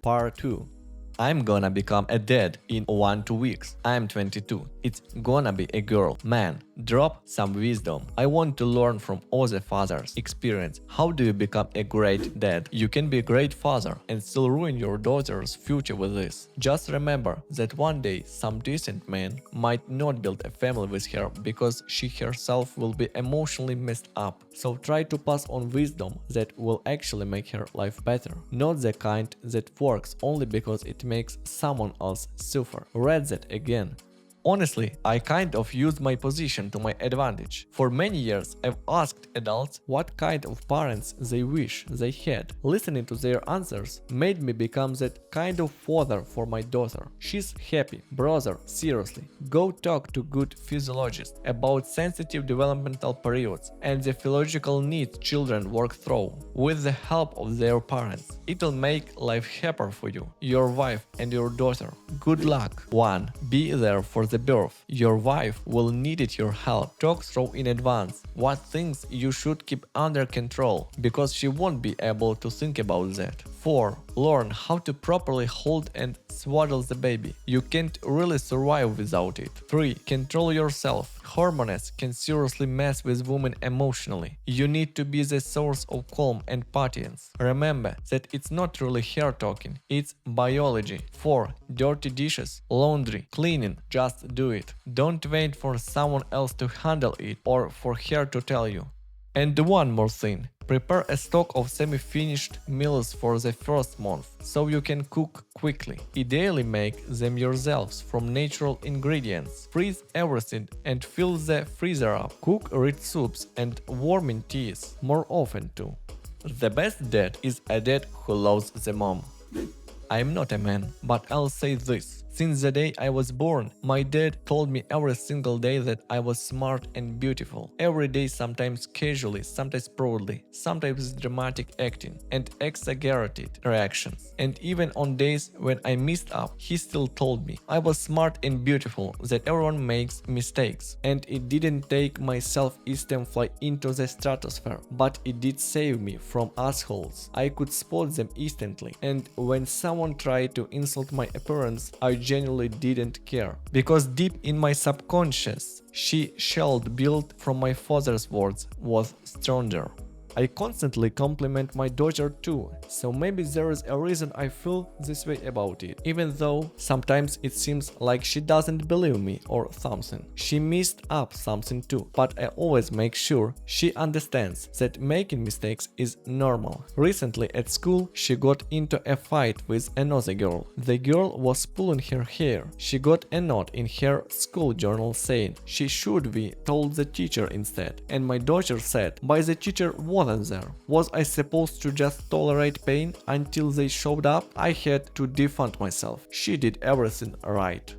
Part 2. I'm gonna become a dad in 1-2 weeks. I'm 22. It's gonna be a girl. Man, drop some wisdom. I want to learn from other fathers' experience. How do you become a great dad? You can be a great father and still ruin your daughter's future with this. Just remember that one day some decent man might not build a family with her because she herself will be emotionally messed up. So try to pass on wisdom that will actually make her life better. Not the kind that works only because it makes someone else suffer. Read that again. Honestly, I kind of used my position to my advantage. For many years, I've asked adults what kind of parents they wish they had. Listening to their answers made me become that kind of father for my daughter. She's happy. Brother, seriously, go talk to good physiologists about sensitive developmental periods and the physiological needs children work through. With the help of their parents, it'll make life happier for you, your wife, and your daughter. Good luck. 1. Be there for the birth. Your wife will need your help. Talk through in advance what things you should keep under control, because she won't be able to think about that. 4. Learn how to properly hold and swaddle the baby. You can't really survive without it. 3. Control yourself. Hormones can seriously mess with women emotionally. You need to be the source of calm and patience. Remember that it's not really her talking, it's biology. 4. Dirty dishes, laundry, cleaning, just do it. Don't wait for someone else to handle it or for her to tell you. And one more thing. Prepare a stock of semi-finished meals for the first month, so you can cook quickly. Ideally make them yourselves from natural ingredients. Freeze everything and fill the freezer up. Cook rich soups and warming teas more often too. The best dad is a dad who loves the mom. I'm not a man, but I'll say this. Since the day I was born, my dad told me every single day that I was smart and beautiful. Every day, sometimes casually, sometimes proudly, sometimes with dramatic acting and exaggerated reactions. And even on days when I messed up, he still told me I was smart and beautiful, that everyone makes mistakes. And it didn't take my self-esteem fly into the stratosphere, but it did save me from assholes. I could spot them instantly, and when someone tried to insult my appearance, I genuinely didn't care, because deep in my subconscious, she shield built from my father's words was stronger. I constantly compliment my daughter too, so maybe there is a reason I feel this way about it, even though sometimes it seems like she doesn't believe me or something. She messed up something too, but I always make sure she understands that making mistakes is normal. Recently at school, she got into a fight with another girl. The girl was pulling her hair. She got a note in her school journal saying she should be told the teacher instead, and my daughter said, "By the teacher wasn't there. Was I supposed to just tolerate pain until they showed up? I had to defend myself. She did everything right."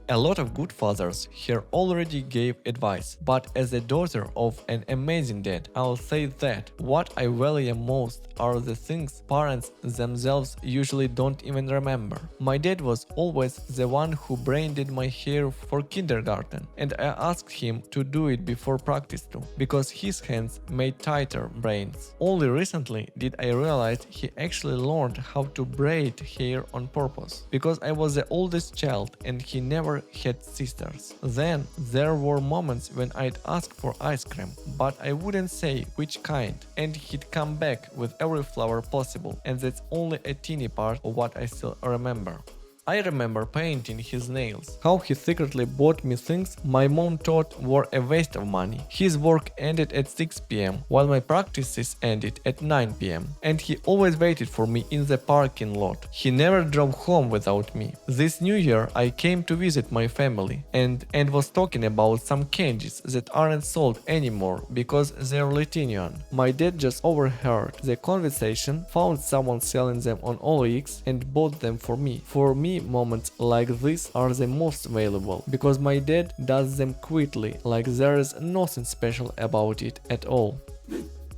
A lot of good fathers here already gave advice, but as a daughter of an amazing dad, I'll say that what I value most are the things parents themselves usually don't even remember. My dad was always the one who braided my hair for kindergarten, and I asked him to do it before practice too, because his hands made tighter braids. Only recently did I realize he actually learned how to braid hair on purpose, because I was the oldest child and he never had sisters. Then there were moments when I'd ask for ice cream, but I wouldn't say which kind, and he'd come back with every flower possible, and that's only a teeny part of what I still remember. I remember painting his nails, how he secretly bought me things my mom thought were a waste of money. His work ended at 6 p.m. while my practices ended at 9 p.m. and he always waited for me in the parking lot. He never drove home without me. This New Year I came to visit my family and was talking about some candies that aren't sold anymore because they're Lithuanian. My dad just overheard the conversation, found someone selling them on OLX and bought them for me. For me, moments like this are the most valuable, because my dad does them quickly, like there is nothing special about it at all.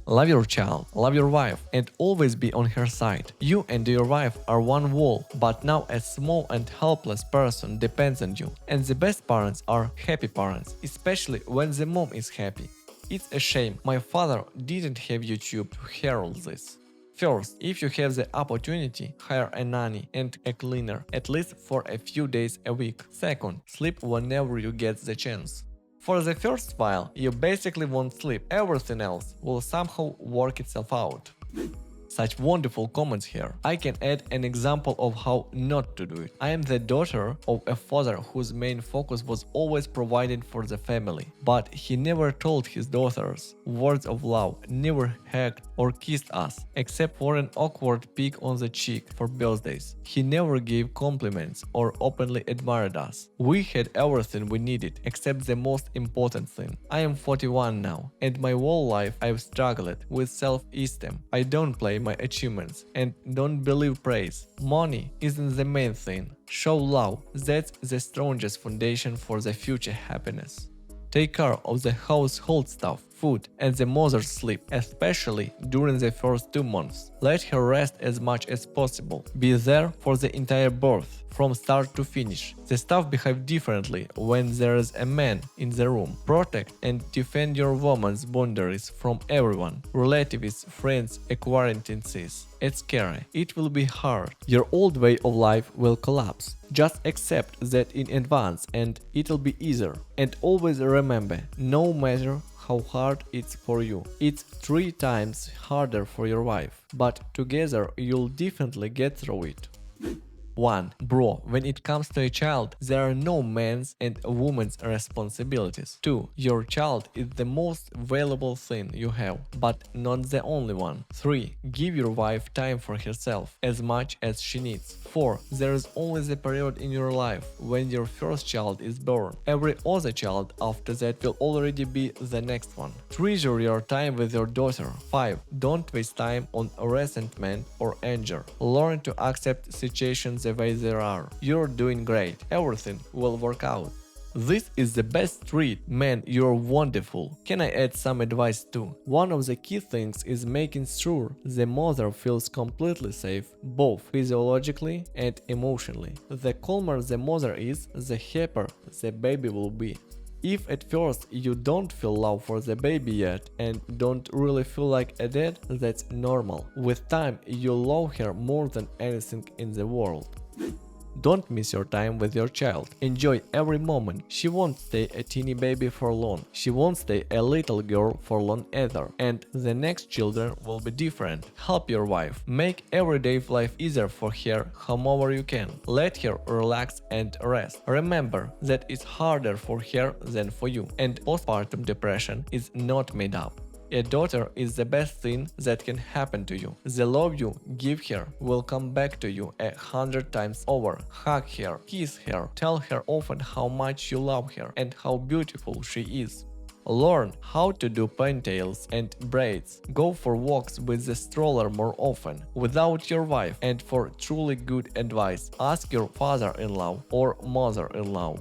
Love your child, love your wife, and always be on her side. You and your wife are one wall, but now a small and helpless person depends on you. And the best parents are happy parents, especially when the mom is happy. It's a shame my father didn't have YouTube to herald this. First, if you have the opportunity, hire a nanny and a cleaner, at least for a few days a week. Second, sleep whenever you get the chance. For the first while, you basically won't sleep, everything else will somehow work itself out. Such wonderful comments here. I can add an example of how not to do it. I am the daughter of a father whose main focus was always providing for the family. But he never told his daughters words of love, never hugged or kissed us, except for an awkward peek on the cheek for birthdays. He never gave compliments or openly admired us. We had everything we needed, except the most important thing. I am 41 now, and my whole life I've struggled with self-esteem. I don't play my achievements and don't believe praise. Money isn't the main thing. Show love, that's the strongest foundation for the future happiness. Take care of the household stuff, food, and the mother's sleep, especially during the first 2 months. Let her rest as much as possible. Be there for the entire birth, from start to finish. The staff behave differently when there is a man in the room. Protect and defend your woman's boundaries from everyone, relatives, friends, acquaintances. It's scary. It will be hard. Your old way of life will collapse. Just accept that in advance and it'll be easier. And always remember, no matter how hard it's for you, it's 3 times harder for your wife. But together you'll definitely get through it. 1. Bro, when it comes to a child, there are no men's and women's responsibilities. 2. Your child is the most valuable thing you have, but not the only one. 3. Give your wife time for herself, as much as she needs. 4. There is only the period in your life when your first child is born. Every other child after that will already be the next one. Treasure your time with your daughter. 5. Don't waste time on resentment or anger. Learn to accept situations the way they are. You're doing great. Everything will work out. This is the best treat. Man, you're wonderful. Can I add some advice too? One of the key things is making sure the mother feels completely safe, both physiologically and emotionally. The calmer the mother is, the happier the baby will be. If at first you don't feel love for the baby yet and don't really feel like a dad, that's normal. With time, you'll love her more than anything in the world. Don't miss your time with your child. Enjoy every moment. She won't stay a teeny baby for long. She won't stay a little girl for long either. And the next children will be different. Help your wife. Make everyday life easier for her however you can. Let her relax and rest. Remember that it's harder for her than for you. And postpartum depression is not made up. A daughter is the best thing that can happen to you. The love you give her will come back to you 100 times over. Hug her, kiss her, tell her often how much you love her and how beautiful she is. Learn how to do ponytails and braids. Go for walks with the stroller more often, without your wife. And for truly good advice, ask your father-in-law or mother-in-law.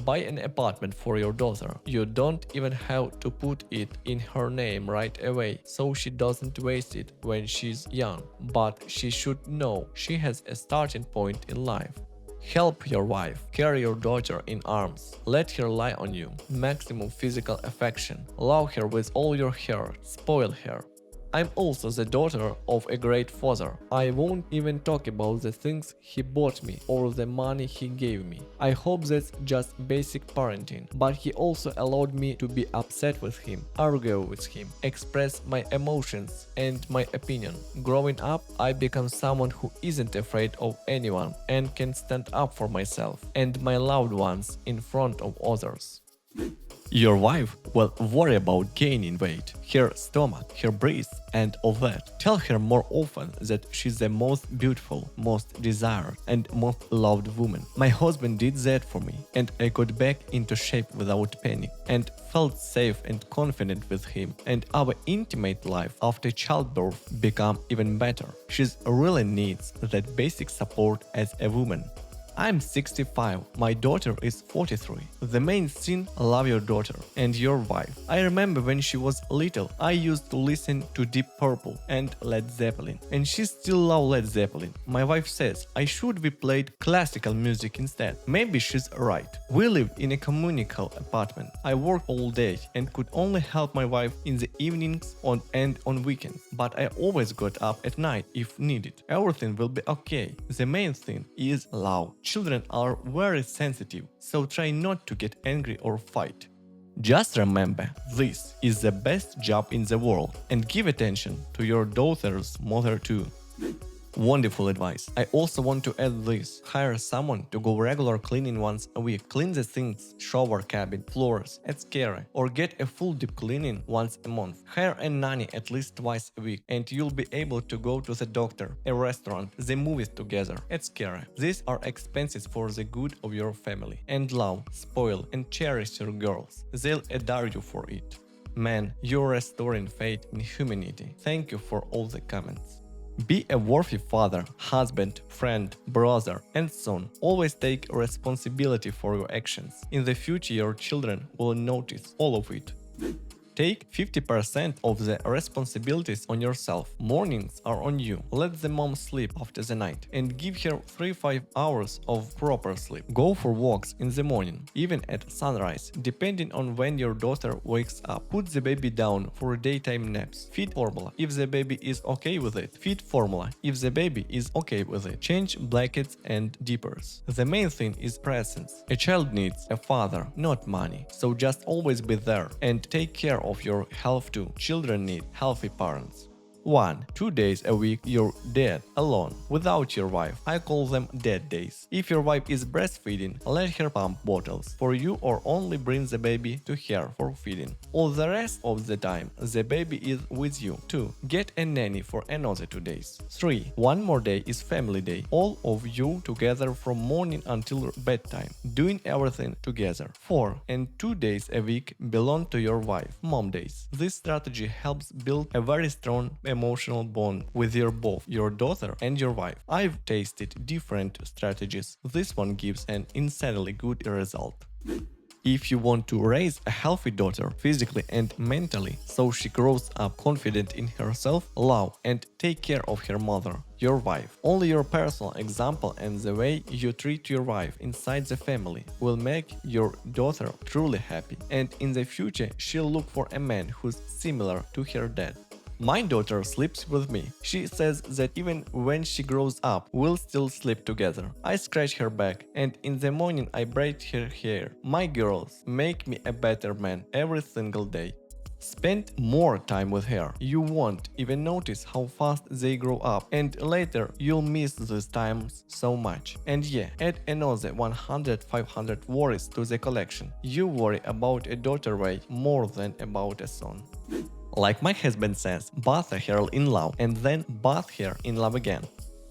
Buy an apartment for your daughter. You don't even have to put it in her name right away, so she doesn't waste it when she's young. But she should know she has a starting point in life. Help your wife. Carry your daughter in arms. Let her lie on you. Maximum physical affection. Love her with all your heart. Spoil her. I'm also the daughter of a great father. I won't even talk about the things he bought me or the money he gave me. I hope that's just basic parenting. But he also allowed me to be upset with him, argue with him, express my emotions and my opinion. Growing up, I became someone who isn't afraid of anyone and can stand up for myself and my loved ones in front of others. Your wife will worry about gaining weight, her stomach, her breasts, and all that. Tell her more often that she's the most beautiful, most desired, and most loved woman. My husband did that for me, and I got back into shape without panic, and felt safe and confident with him, and our intimate life after childbirth became even better. She really needs that basic support as a woman. I'm 65, my daughter is 43. The main thing, love your daughter and your wife. I remember when she was little, I used to listen to Deep Purple and Led Zeppelin, and she still loves Led Zeppelin. My wife says I should be played classical music instead. Maybe she's right. We lived in a communal apartment. I worked all day and could only help my wife in the evenings and on weekends, but I always got up at night if needed. Everything will be okay. The main thing is love. Children are very sensitive, so try not to get angry or fight. Just remember, this is the best job in the world, and give attention to your daughter's mother too. Wonderful advice. I also want to add this. Hire someone to go regular cleaning once a week. Clean the sinks, shower cabin, floors, etc. Or get a full deep cleaning once a month. Hire a nanny at least twice a week and you'll be able to go to the doctor, a restaurant, the movies together, etc. These are expenses for the good of your family. And love, spoil and cherish your girls. They'll adore you for it. Man, you're restoring faith in humanity. Thank you for all the comments. Be a worthy father, husband, friend, brother, and son. Always take responsibility for your actions. In the future, your children will notice all of it. Take 50% of the responsibilities on yourself. Mornings are on you. Let the mom sleep after the night and give her 3-5 hours of proper sleep. Go for walks in the morning, even at sunrise, depending on when your daughter wakes up. Put the baby down for daytime naps. Feed formula if the baby is okay with it. Feed formula if the baby is okay with it. Change blankets and diapers. The main thing is presence. A child needs a father, not money. So just always be there and take care of your health too. Children need healthy parents. 1-2 days a week you're dead, alone, without your wife. I call them dead days. If your wife is breastfeeding, let her pump bottles for you or only bring the baby to her for feeding. All the rest of the time, the baby is with you. 2. Get a nanny for another 2 days. 3. One more day is family day. All of you together from morning until bedtime, doing everything together. 4. And 2 days a week belong to your wife, mom days. This strategy helps build a very strong emotional bond with both your daughter and your wife. I've tasted different strategies. This one gives an insanely good result. If you want to raise a healthy daughter physically and mentally, so she grows up confident in herself, love and take care of her mother, your wife. Only your personal example and the way you treat your wife inside the family will make your daughter truly happy. And in the future, she'll look for a man who's similar to her dad. My daughter sleeps with me. She says that even when she grows up, we'll still sleep together. I scratch her back and in the morning I braid her hair. My girls make me a better man every single day. Spend more time with her. You won't even notice how fast they grow up and later you'll miss these times so much. And yeah, add another 100-500 worries to the collection. You worry about a daughter way more than about a son. Like my husband says, bath her in love and then bath her in love again.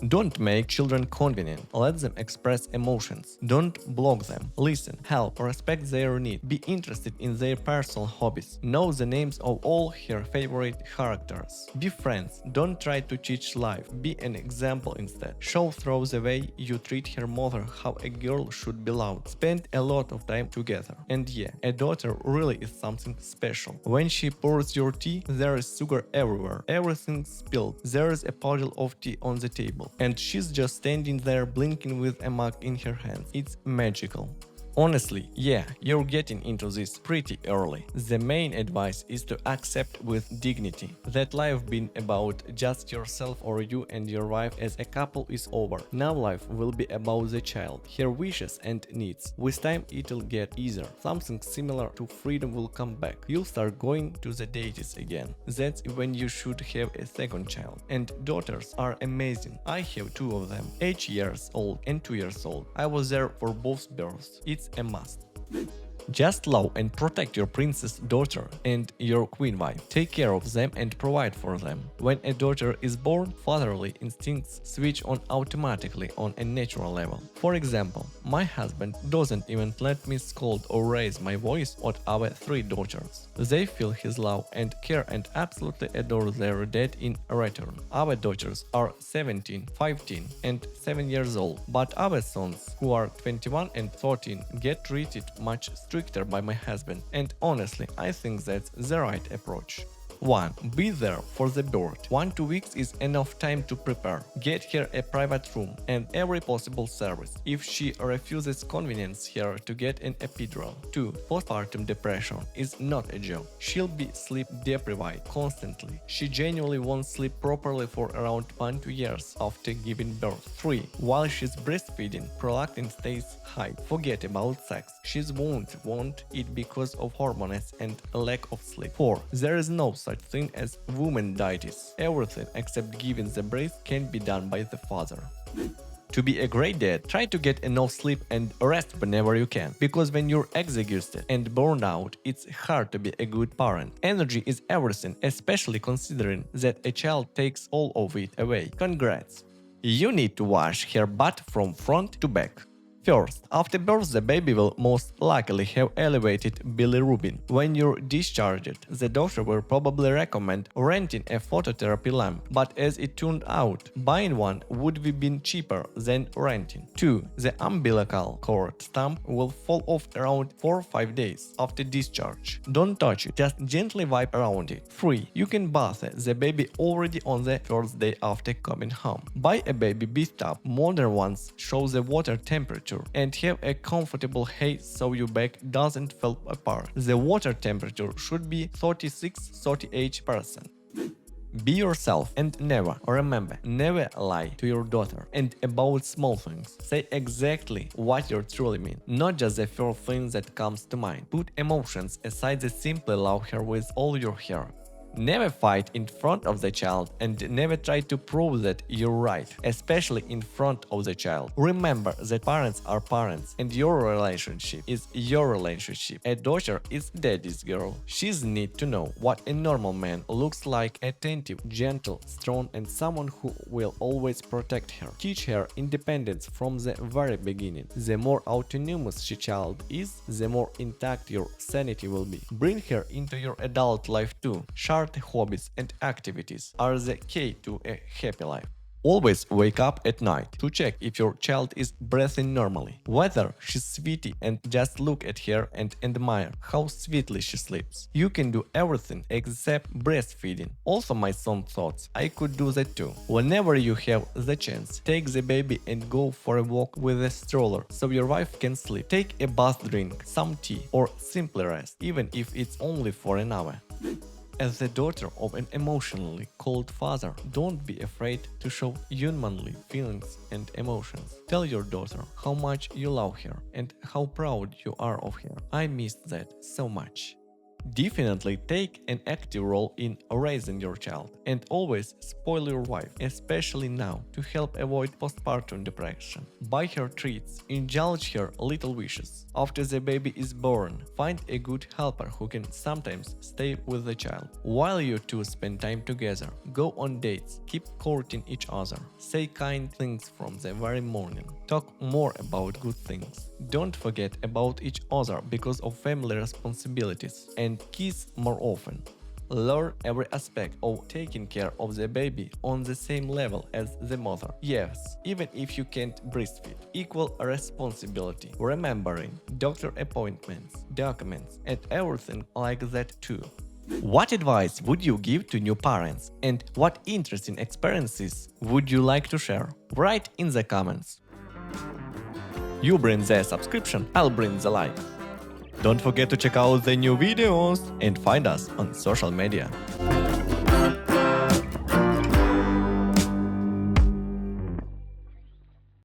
Don't make children convenient. Let them express emotions. Don't block them. Listen, help, respect their needs. Be interested in their personal hobbies. Know the names of all her favorite characters. Be friends. Don't try to teach life. Be an example instead. Show through the way you treat her mother how a girl should be loved. Spend a lot of time together. And yeah, a daughter really is something special. When she pours your tea, there is sugar everywhere. Everything spilled. There is a puddle of tea on the table. And she's just standing there blinking with a mug in her hands. It's magical. Honestly, yeah, you're getting into this pretty early. The main advice is to accept with dignity that life being about just yourself or you and your wife as a couple is over. Now life will be about the child, her wishes and needs. With time it'll get easier. Something similar to freedom will come back. You'll start going to the dates again. That's when you should have a second child. And daughters are amazing. I have 2 of them, 8 years old and 2 years old. I was there for both births. It's a must. Just love and protect your princess daughter and your queen wife. Take care of them and provide for them. When a daughter is born, fatherly instincts switch on automatically on a natural level. For example, my husband doesn't even let me scold or raise my voice at our 3 daughters. They feel his love and care and absolutely adore their dad in return. Our daughters are 17, 15 and 7 years old, but our sons, who are 21 and 13, get treated much stricter by my husband, and honestly, I think that's the right approach. 1. Be there for the birth. 1-2 weeks is enough time to prepare. Get her a private room and every possible service. If she refuses, convenience her to get an epidural. 2. Postpartum depression is not a joke. She'll be sleep deprived constantly. She genuinely won't sleep properly for around 1 to 2 years after giving birth. 3. While she's breastfeeding, prolactin stays high. Forget about sex. She won't want it because of hormones and a lack of sleep. 4. There is no such thing as womanitis. Everything except giving the breast can be done by the father. To be a great dad, try to get enough sleep and rest whenever you can, because when you're exhausted and burned out, it's hard to be a good parent. Energy is everything, especially considering that a child takes all of it away. Congrats! You need to wash her butt from front to back. First, after birth, the baby will most likely have elevated bilirubin. When you're discharged, the doctor will probably recommend renting a phototherapy lamp, but as it turned out, buying one would have been cheaper than renting. 2. The umbilical cord stump will fall off around 4 or 5 days after discharge. Don't touch it, just gently wipe around it. 3. You can bath the baby already on the first day after coming home. Buy a baby bathtub. Modern ones show the water temperature and have a comfortable height so your back doesn't fall apart. The water temperature should be 36–38%. Be yourself and never lie to your daughter and about small things. Say exactly what you truly mean, not just the first thing that comes to mind. Put emotions aside and simply love her with all your heart. Never fight in front of the child and never try to prove that you're right, especially in front of the child. Remember that parents are parents and your relationship is your relationship. A daughter is daddy's girl. She's need to know what a normal man looks like: attentive, gentle, strong, and someone who will always protect her. Teach her independence from the very beginning. The more autonomous your child is, the more intact your sanity will be. Bring her into your adult life too. Hobbies and activities are the key to a happy life. Always wake up at night to check if your child is breathing normally, whether she's sweetie, and just look at her and admire how sweetly she sleeps. You can do everything except breastfeeding. Also, my son thought I could do that too. Whenever you have the chance, take the baby and go for a walk with a stroller so your wife can sleep. Take a bath, drink some tea, or simply rest, even if it's only for an hour. As the daughter of an emotionally cold father, don't be afraid to show humanly feelings and emotions. Tell your daughter how much you love her and how proud you are of her. I missed that so much. Definitely take an active role in raising your child, and always spoil your wife, especially now, to help avoid postpartum depression. Buy her treats, indulge her little wishes. After the baby is born, find a good helper who can sometimes stay with the child. While you two spend time together, go on dates, keep courting each other, say kind things from the very morning, talk more about good things. Don't forget about each other because of family responsibilities, and kiss more often. Learn every aspect of taking care of the baby on the same level as the mother. Yes, even if you can't breastfeed. Equal responsibility. Remembering doctor appointments, documents, and everything like that too. What advice would you give to new parents? And what interesting experiences would you like to share? Write in the comments. You bring the subscription, I'll bring the like. Don't forget to check out the new videos and find us on social media.